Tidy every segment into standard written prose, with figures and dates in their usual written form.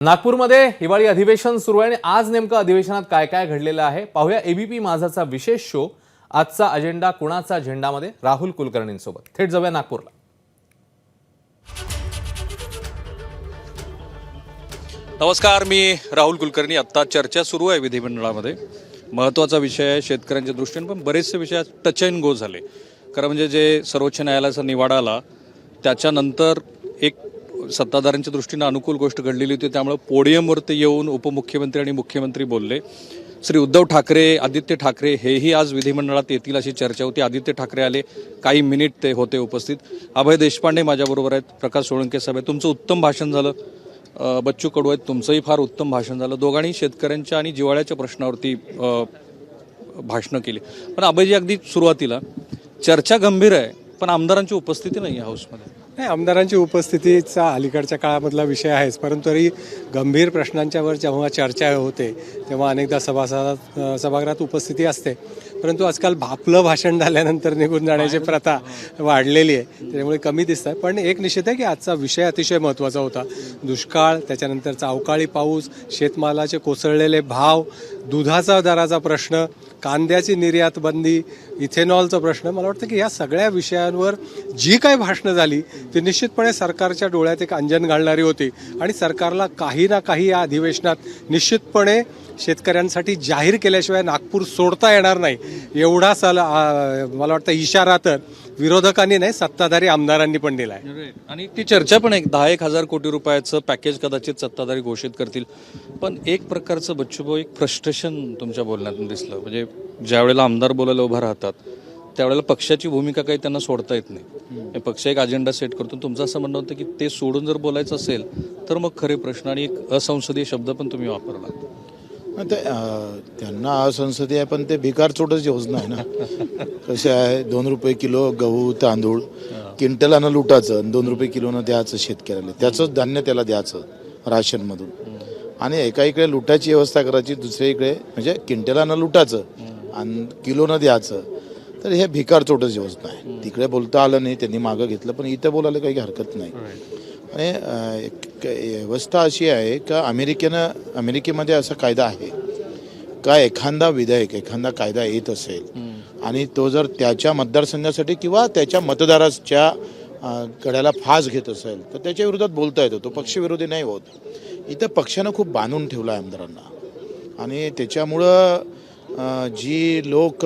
नागपूरमध्ये हिवाळी अधिवेशन सुरू आहे आणि आज नेमकं अधिवेशनात काय काय घडलेलं आहे पाहूया एबीपी माझाचा विशेष शो आजचा अजेंडा कुणाचा झेंडामध्ये राहुल कुलकर्णींसोबत थेट जाऊया नागपूरला। नमस्कार, मी राहुल कुलकर्णी। आत्ता चर्चा सुरू आहे विधिमंडळामध्ये। महत्त्वाचा विषय आहे शेतकऱ्यांच्या दृष्टीने, पण बरेचसे विषय टच अँड गो झाले। खरं म्हणजे जे सर्वोच्च न्यायालयाचा निवाडा आला त्याच्यानंतर एक सत्ताधाऱ्यांच्या दृष्टीने अनुकूल गोष्ट घडलेली होती, त्यामुळे पोडियमवरती येऊन उपमुख्यमंत्री आणि मुख्यमंत्री बोलले। श्री उद्धव ठाकरे, आदित्य ठाकरे हेही आज विधिमंडळात येतील अशी चर्चा होती। आदित्य ठाकरे आले, काही मिनिट ते होते उपस्थित। अभय देशपांडे माझ्याबरोबर आहेत, प्रकाश सोळंके साहेब, तुमचं उत्तम भाषण झालं। बच्चू कडू आहेत, तुमचंही फार उत्तम भाषण झालं। दोघांनी शेतकऱ्यांच्या आणि जिव्हाळ्याच्या प्रश्नावरती भाषणं केली। पण अभयजी, अगदी सुरुवातीला चर्चा गंभीर आहे, पण आमदारांची उपस्थिती नाही आहे हाऊसमध्ये। नाही, आमदारांची उपस्थितीचा अलीकडच्या काळामधला विषय आहेच, परंतु तरी गंभीर प्रश्नांच्यावर जेव्हा चर्चा होते तेव्हा अनेकदा सभागृहात उपस्थिती असते, परंतु आजकाल आपलं भाषण झाल्यानंतर निघून जाण्याची प्रथा वाढलेली आहे, त्यामुळे कमी दिसत आहे। पण एक निश्चित आहे की आजचा विषय अतिशय महत्त्वाचा होता। दुष्काळ, त्याच्यानंतरचा अवकाळी पाऊस, शेतमालाचे कोसळलेले भाव, दुधाचा दराचा प्रश्न, कांद्याची निर्यात बंदी, इथेनॉलचा प्रश्न, मला वाटतं की या सगळ्या विषयांवर जी काही भाषणं झाली ती निश्चितपणे सरकारच्या डोळ्यात एक अंजन घालणारी होती आणि सरकारला काही ना काही या अधिवेशनात निश्चितपणे शेतकऱ्यांसाठी जाहीर केल्याशिवाय नागपूर सोडता येणार नाही, एवढा मला वाटतं इशारा तर विरोधकांनी नाही, सत्ताधारी आमदारांनी पण दिला आहे। आणि ती चर्चा पण एक 10,000 कोटी रुपयाचं पॅकेज कदाचित सत्ताधारी घोषित करतील। पण एक प्रकारचं बच्चूभाऊ, एक फ्रस्ट्रेशन तुमच्या बोलण्यातून दिसलं। म्हणजे ज्या वेळेला आमदार बोलायला उभा राहतात त्यावेळेला पक्षाची भूमिका काही त्यांना सोडता येत नाही। पक्ष एक अजेंडा सेट करतो। तुमचं असं म्हणणं होतं की ते सोडून जर बोलायचं असेल तर मग खरे प्रश्न, आणि एक असंसदीय शब्द पण तुम्ही वापरला। त्यांना असंसदीय आहे, पण ते भिकार चोटच योजना आहे ना। कसे आहे, 2 रुपये किलो गहू तांदूळ क्विंटलानं लुटायचं, 2 रुपये किलोनं द्यायचं शेतकऱ्याला, त्याचंच धान्य त्याला द्यायचं राशनमधून, आणि एका इकडे लुटायची व्यवस्था करायची, दुसऱ्या इकडे म्हणजे क्विंटलानं लुटायचं आणि किलोनं द्यायचं। तर हे भिकार चोटच योजना आहे। तिकडे बोलता आलं नाही, त्यांनी मागं घेतलं, पण इथं बोलायला काही हरकत नाही। आणि व्यवस्था अशी आहे का अमेरिकेमध्ये असा कायदा आहे का एखादा विधेयक, एखादा कायदा येत असेल आणि तो जर त्याच्या मतदारसंघासाठी किंवा त्याच्या मतदाराच्या गड्याला फास घेत असेल तर त्याच्या विरोधात बोलता येतो, तो पक्षविरोधी नाही होत। इथं पक्षानं खूप बांधून ठेवलं आहे आमदारांना, आणि त्याच्यामुळं जी लोक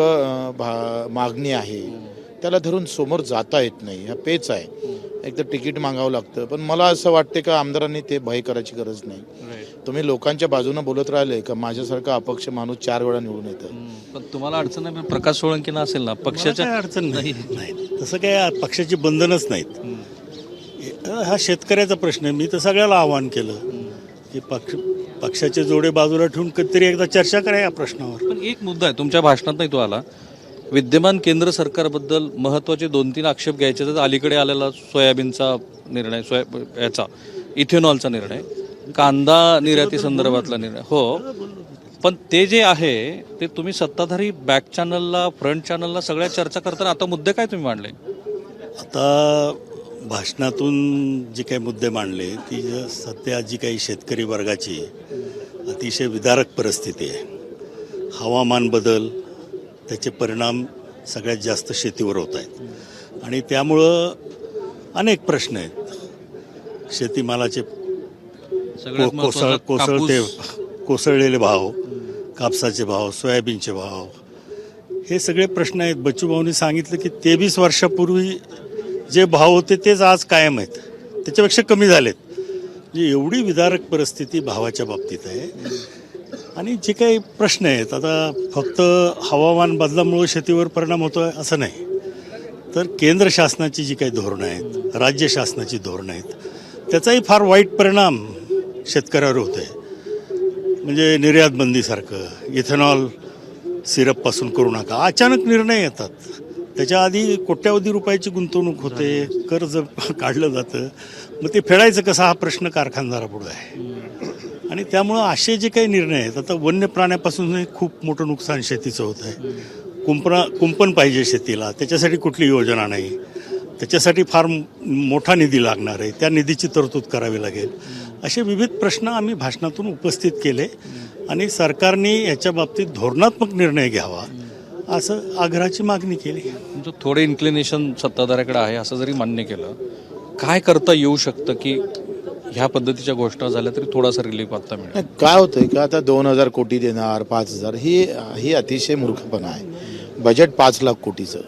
मागणी आहे त्याला धरून समोर जाता येत नाही। हा पेच आहे, एक तर तिकीट मागावं लागतं। पण मला असं वाटते का आमदारांनी ते भय करायची गरज नाही। तुम्ही लोकांच्या बाजूनं बोलत राहिले का माझ्यासारखा अपक्ष माणूस 4 वेळा निवडून येतं। पण तुम्हाला अडचण नाही, प्रकाश सोळंकेंना असेल ना पक्षाच्या अडचण नाही, तसं काय पक्षाची बंधनच नाहीत। हा शेतकऱ्याचा प्रश्न आहे। मी तर सगळ्याला आवाहन केलं की पक्षाचे जोडे बाजूला ठेवून कधीतरी एकदा चर्चा करा या प्रश्नावर। पण एक मुद्दा आहे तुमच्या भाषणात नाही तो आला, विद्यमान केंद्र सरकारबद्दल महत्त्वाचे 2-3 आक्षेप घ्यायचे तर अलीकडे आलेला सोयाबीनचा निर्णय, याचा इथेनॉलचा निर्णय, कांदा निर्याती संदर्भातला निर्णय, हो, पण ते जे आहे ते तुम्ही सत्ताधारी बॅक चॅनलला, फ्रंट चॅनलला सगळ्या चर्चा करताना आता मुद्दे काय तुम्ही मांडले? आता भाषणातून जे काही मुद्दे मांडले ती सध्या जी काही शेतकरी वर्गाची अतिशय विदारक परिस्थिती आहे, हवामान बदल, त्याचे परिणाम सगळ्यात जास्त शेतीवर होत आहेत, आणि त्यामुळं अनेक प्रश्न आहेत। शेतीमालाचे कोसळलेले भाव, कापसाचे भाव, सोयाबीनचे भाव, हे सगळे प्रश्न आहेत। बच्चूभाऊंनी सांगितलं की 23 वर्षापूर्वी जे भाव होते तेच आज कायम आहेत, त्याच्यापेक्षा कमी झालेत। म्हणजे एवढी विदारक परिस्थिती भावाच्या बाबतीत आहे। आणि जे काही प्रश्न आहेत, आता फक्त हवामान बदलामुळे शेतीवर परिणाम होतो आहे असं नाही, तर केंद्र शासनाची जी काही धोरणं आहेत, राज्य शासनाची धोरणं आहेत, त्याचाही फार वाईट परिणाम शेतकऱ्यावर होतो आहे। म्हणजे निर्यात बंदीसारखं, इथेनॉल सिरपपासून करू नका, अचानक निर्णय येतात, त्याच्या आधी कोट्यावधी रुपयाची गुंतवणूक होते, कर्ज काढलं जातं, मग ते फेडायचं कसं हा प्रश्न कारखानदारापुढे आहे। आणि त्यामुळं असे जे काही निर्णय आहेत, आता वन्य प्राण्यापासून खूप मोठं नुकसान शेतीचं होत आहे। कुंपण पाहिजे शेतीला, त्याच्यासाठी कुठली योजना नाही, त्याच्यासाठी फार मोठा निधी लागणार आहे, त्या निधीची तरतूद करावी लागेल। असे विविध प्रश्न आम्ही भाषणातून उपस्थित केले आणि सरकारने याच्या बाबतीत धोरणात्मक निर्णय घ्यावा असं आग्रहाची मागणी केली. तुमचं थोडे इन्क्लिनेशन सत्ताधाऱ्याकडे आहे असं जरी मान्य केलं, काय करता येऊ शकतं की ह्या पद्धतीच्या गोष्टी झाल्या तरी थोडासा रिलीफ आता मिळेल? नाही, काय होतंय का आता 2,000 कोटी देणार 5,000 ही अतिशय मूर्खपणा आहे. बजेट 5 लाख कोटीचं,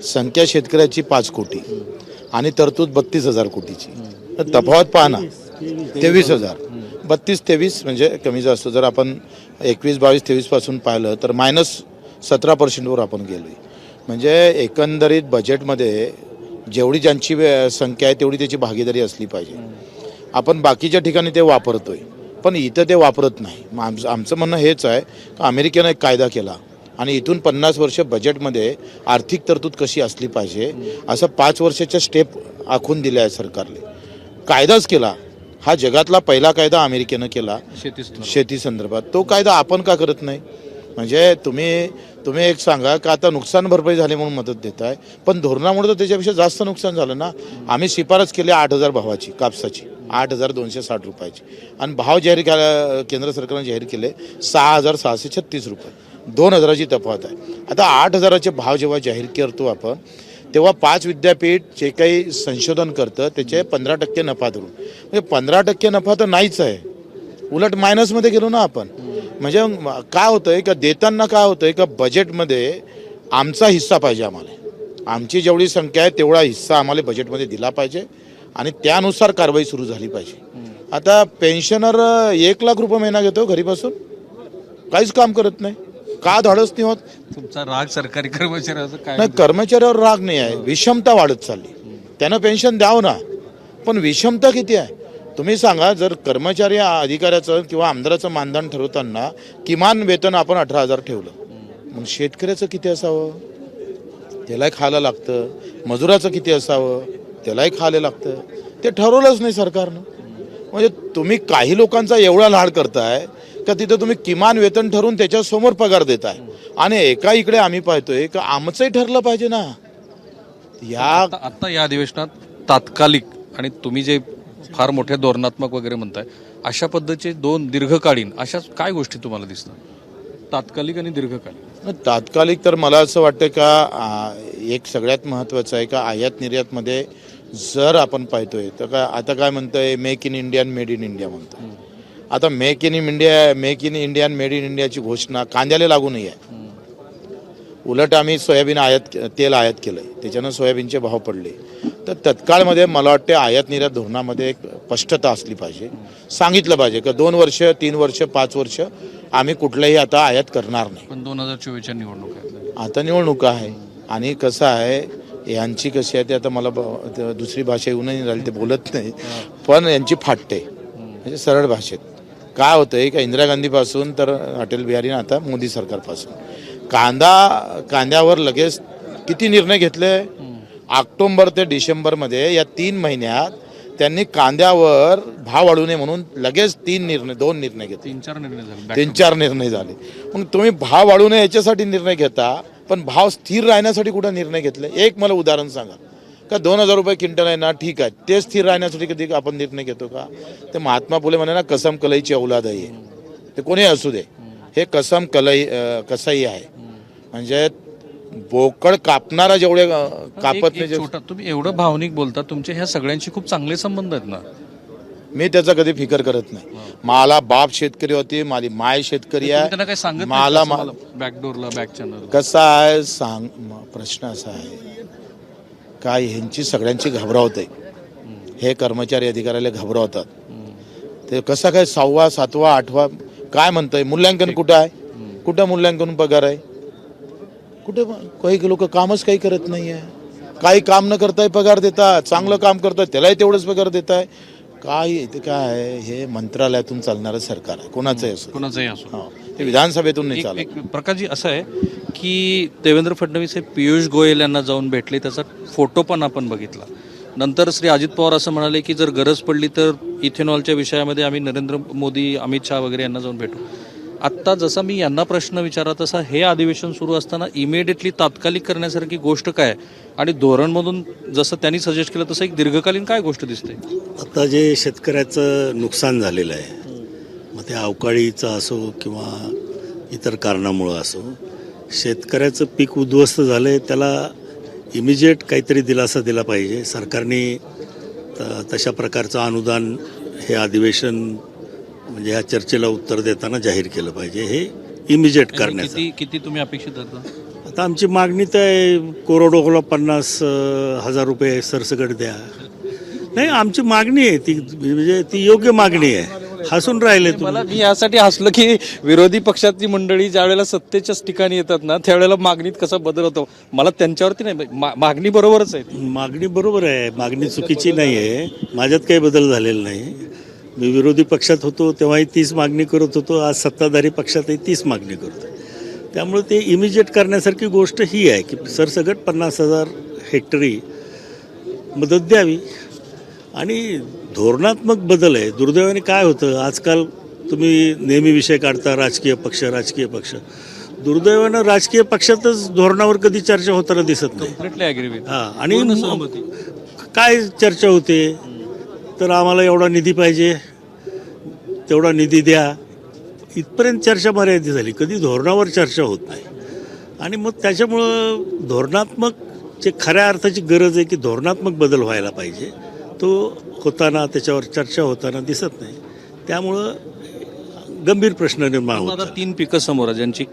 संख्या शेतकऱ्याची 5 कोटी आणि तरतूद 32,000 कोटीची. तर तफावत पहा ना, 23,000. 32-23 म्हणजे कमी जास्त जर आपण 21-22-23 पासून पाहिलं तर -17% आपण गेलोय. म्हणजे एकंदरीत बजेटमध्ये जेवढी ज्यांची संख्या आहे तेवढी त्याची भागीदारी असली पाहिजे. आपण बाकीच्या ठिकाणी ते वापरतोय पण इथं ते वापरत नाही. मग आमचं म्हणणं हेच आहे की अमेरिकेनं एक कायदा केला आणि इथून 50 वर्ष बजेटमध्ये आर्थिक तरतूद कशी असली पाहिजे असं 5 वर्षाच्या स्टेप आखून दिल्या आहे सरकारने. कायदाच केला. हा जगातला पहिला कायदा अमेरिकेनं केला शेती संदर्भात. तो कायदा आपण का करत नाही? म्हणजे तुम्ही एक सांगा का आता नुकसान भरपाई झाली म्हणून मदत देताय पण धोरणामुळे तर त्याच्यापेक्षा जास्त नुकसान झालं ना. आम्ही शिफारस केली 8,000 भावाची कापसाची, 8,260 रुपयाची आणि भाव जाहीर केला केंद्र सरकारने जाहीर केले 6,636 रुपये. 2,000ची तफावत आहे. आता 8,000चे भाव जेव्हा जाहीर करतो आपण तेव्हा 5 विद्यापीठ जे काही संशोधन करतं त्याचे 15% नफा धरून, म्हणजे 15% नफा तर नाहीच आहे, उलट मायनसमध्ये गेलो ना आपण. म्हणजे काय होतंय का देताना काय होतंय का बजेटमध्ये आमचा हिस्सा पाहिजे. आमची जेवढी संख्या आहे तेवढा हिस्सा आम्हाला बजेटमध्ये दिला पाहिजे आणि त्यानुसार कारवाई सुरू झाली पाहिजे. आता पेन्शनर 1 लाख रुपये महिना घेतो घरी बसून, काहीच काम करत नाही. का धाडस नाही होत? तुमचा राग सरकारी कर्मचाऱ्याचं काय? नाही, कर्मचाऱ्यावर राग नाही आहे, विषमता वाढत चालली. त्यानं पेन्शन द्यावं ना, पण विषमता किती आहे तुम्ही सांगा. जर कर्मचारी अधिकाऱ्याचं किंवा आमदाराचं मानधन ठरवताना किमान वेतन आपण 18,000 ठेवलं, मग शेतकऱ्याचं किती असावं? त्यालाही खायला लागतं. मजुराचं किती असावं? त्यालाही खायला लागतं. ते ठरवलंच नाही सरकारनं. म्हणजे तुम्ही काही लोकांचा एवढा लाड करताय का तिथं तुम्ही किमान वेतन ठरवून त्याच्यासमोर पगार देताय आणि एका इकडे आम्ही पाहतोय का आमचंही ठरलं पाहिजे ना. आता या अधिवेशनात तात्कालिक आणि तुम्ही जे फार मोठे धोरणात्मक वगैरे म्हणताय अशा पद्धतीचे 2 दीर्घकालीन अशा काय गोष्टी तुम्हाला दिसतात? तात्कालिक आणि दीर्घकालीन. तात्कालिक तर मला असं वाटतं का एक सगळ्यात महत्त्वाचं आहे का आयात निर्यातमध्ये जर आपण पाहतोय तर आता काय म्हणतोय make in India made in India म्हणतोय. आता make in India made in इंडियाची घोषणा कांद्याला लागू नाही आहे. उलट आम्ही सोयाबीन तेल आयात केलंय, त्याच्यानं सोयाबीनचे भाव पडले. तर तत्काळमध्ये मला वाटते आयात निर्यात धोरणामध्ये एक स्पष्टता असली पाहिजे. सांगितलं पाहिजे का 2 वर्ष 3 वर्ष 5 वर्ष आम्ही कुठलंही आता आयात करणार नाही. पण 2024च्या निवडणूक आहे, आता निवडणुका आहे आणि कसं आहे यांची कशी आहे ते आता मला दुसरी भाषा येऊनही राहिली ते बोलत नाही पण यांची फाटते. म्हणजे सरळ भाषेत काय होतंय का इंदिरा गांधीपासून तर अटल बिहारी आता मोदी सरकारपासून कांद्यावर लगेच किती निर्णय घेतले. ऑक्टोबर ते डिसेंबरमध्ये या 3 महिन्यात त्यांनी कांद्यावर भाव वाढू नये म्हणून लगेच 2 निर्णय घेतले. 3-4 निर्णय झाले. मग तुम्ही भाव वाढू नये याच्यासाठी निर्णय घेता पण भाव स्थिर राहण्यासाठी कुठं निर्णय घेतले? एक मला उदाहरण सांगा का 2,000 रुपये क्विंटल आहे ना, ठीक आहे, ते स्थिर राहण्यासाठी कधी आपण निर्णय घेतो का? ते महात्मा फुले म्हणे ना कसम कलईची औलाद आहे. ते कोणी असू दे, हे कसम कसाई आहे. म्हणजे बोकड कापणारा जेवढे कापत नाही. तुम्ही एवढं भावनिक बोलता, तुमचे ह्या सगळ्यांशी खूप चांगले संबंध आहेत ना. मी त्याचा कधी फिकर करत नाही. मला बाप शेतकरी होती, माझी माय शेतकरी आहे. त्यांना काय सांगत मला बॅकडोरला बॅक चॅनल कसा आहे प्रश्न असा आहे काय ह्यांची सगळ्यांची घबरावत आहे. हे कर्मचारी अधिकाऱ्याला घबरावतात. ते कसं काय 6वा 7वा 8वा काय म्हणतंय मूल्यांकन कुठं आहे? कुठं मूल्यांकन पगार आहे? कुठे? काही लोक कामच काही करत नाही आहे. काही काम न करताय पगार देतात. चांगलं काम करताय त्यालाही तेवढंच पगार देताय. काय इथे काय आहे? हे मंत्रालयातून चालणारं सरकार आहे, कोणाचंही असो. ते विधानसभेतून नाही चालत. प्रकाशजी असं आहे की देवेंद्र फडणवीस हे पियुष गोयल यांना जाऊन भेटले, त्याचा फोटो पण आपण बघितला. नंतर श्री अजित पवार असं म्हणाले की जर गरज पडली तर इथेनॉलच्या विषयामध्ये आम्ही नरेंद्र मोदी, अमित शहा वगैरे यांना जाऊन भेटू. आत्ता जसा मी यांना प्रश्न विचारला तसा हे अधिवेशन सुरू असताना इमिडिएटली तात्कालिक करण्यासारखी गोष्ट काय आणि धोरणमधून जसं त्यांनी सजेस्ट केलं तसं एक दीर्घकालीन काय गोष्ट दिसते? आता जे शेतकऱ्याचं नुकसान झालेलं आहे, मग ते अवकाळीचं असो किंवा इतर कारणामुळं असो, शेतकऱ्याचं पीक उद्ध्वस्त झालं आहे, त्याला इमिजिएट काहीतरी दिलासा दिला पाहिजे. सरकारने तशा प्रकारचं अनुदान हे अधिवेशन म्हणजे ह्या चर्चेला उत्तर देताना जाहीर केलं पाहिजे, हे इमिजिएट करण्याचं. किती तुम्ही अपेक्षित धरता? आता आमची मागणी तर आहे, कोरडवाहूला 50,000 रुपये सरसकट द्या. नाही, आमची मागणी आहे ती, म्हणजे ती योग्य मागणी आहे. हसून राहिले मला मी यासाठी हसलो की विरोधी पक्षातली मंडळी ज्या वेळेला सत्तेच्याच ठिकाणी येतात ना त्यावेळेला मागणीत कसा बदल होतो. मला त्यांच्यावरती नाही, मागणी बरोबरच आहे. मागणी बरोबर आहे, मागणी चुकीची नाही आहे, माझ्यात काही बदल झालेला नाही. मी विरोधी पक्षात होतो तेव्हाही तीच मागणी करत होतो, आज सत्ताधारी पक्षातही तीच मागणी करतो. त्यामुळे ते इमिजिएट करण्यासारखी गोष्ट ही आहे की सरसकट 50,000 हेक्टरी मदत द्यावी. आणि धोरणात्मक बदल आहे. दुर्दैवाने काय होतं, आजकाल तुम्ही नेहमी विषय काढता राजकीय पक्ष. दुर्दैवानं राजकीय पक्षातच धोरणावर कधी चर्चा होताना दिसत नाही. Completely agree with. हां, आणि काय चर्चा होते तर आम्हाला एवढा निधी पाहिजे, तेवढा निधी द्या, इथपर्यंत चर्चा मर्यादित झाली. कधी धोरणावर चर्चा होत नाही. आणि मग त्याच्यामुळं धोरणात्मक जे खऱ्या अर्थाची गरज आहे की धोरणात्मक बदल व्हायला पाहिजे, तो होताना त्याच्यावर चर्चा होताना दिसत नाही. त्यामुळं गंभीर प्रश्न निर्माण आता होतात. 3 पिकं समोर आहे ज्यांची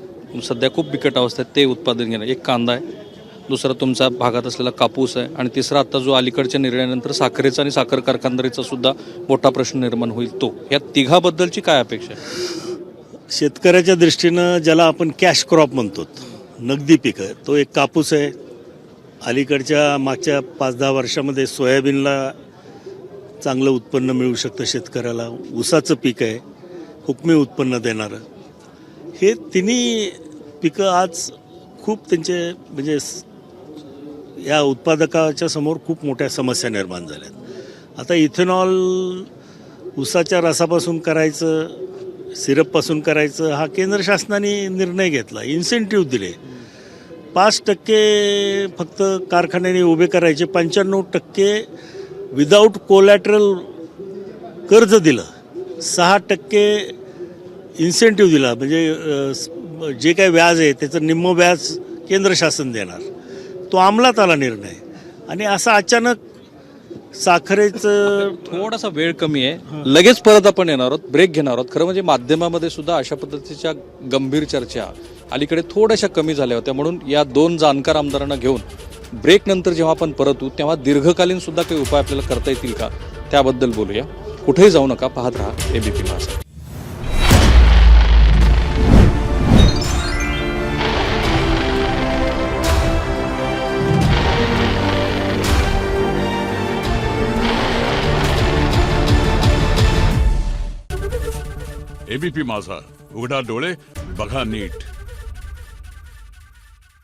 सध्या खूप बिकट अवस्था आहे, ते उत्पादन घेणं. एक कांदा आहे, दुसरा तुमचा भागात असलेला कापूस आहे आणि तिसरा आता जो अलीकडच्या निर्णयानंतर साखरेचा आणि साखर कारखानदारीचा सुद्धा मोठा प्रश्न निर्माण होईल तो. या तिघाबद्दलची काय अपेक्षा आहे? शेतकऱ्याच्या दृष्टीनं ज्याला आपण कॅश क्रॉप म्हणतो, नगदी पिकं, तो एक कापूस आहे. अलीकडच्या मागच्या 5-10 वर्षामध्ये सोयाबीनला चांगलं उत्पन्न मिळू शकतं शेतकऱ्याला. ऊसाचं पीक आहे, हुकमी उत्पन्न देणारं. हे तिन्ही पिकं आज खूप त्यांचे म्हणजे या उत्पादकाच्या समोर खूप मोठ्या समस्या निर्माण झाल्यात. आता इथेनॉल ऊसाच्या रसापासून करायचं, सिरपपासून करायचं, हा केंद्र शासनाने निर्णय घेतला, इन्सेंटिव्ह दिले. 5% फक्त कारखान्याने उभे करायचे, 95% विदाऊट कोलॅटरल कर्ज दिलं, 6% इन्सेंटिव्ह दिला. म्हणजे जे काही व्याज आहे त्याचं निम्म व्याज केंद्र शासन देणार. तो अंमलात आला निर्णय. आणि असं अचानक साखरेचं थोडासा वेळ कमी आहे, लगेच परत आपण येणार आहोत, ब्रेक घेणार आहोत. खरं म्हणजे माध्यमामध्ये सुद्धा अशा पद्धतीच्या गंभीर चर्चा अलीकडे थोड्याशा कमी झाल्या होत्या. म्हणून या 2 जाणकार आमदारांना घेऊन ब्रेक नंतर जेव्हा आपण परत येऊ तेव्हा दीर्घकालीन सुद्धा काही उपाय आपल्याला करता येतील का त्याबद्दल बोलूया. कुठेही जाऊ नका, पाहत राहा एबीपी माझा. एबीपी माझा, उघडा डोळे बघा नीट.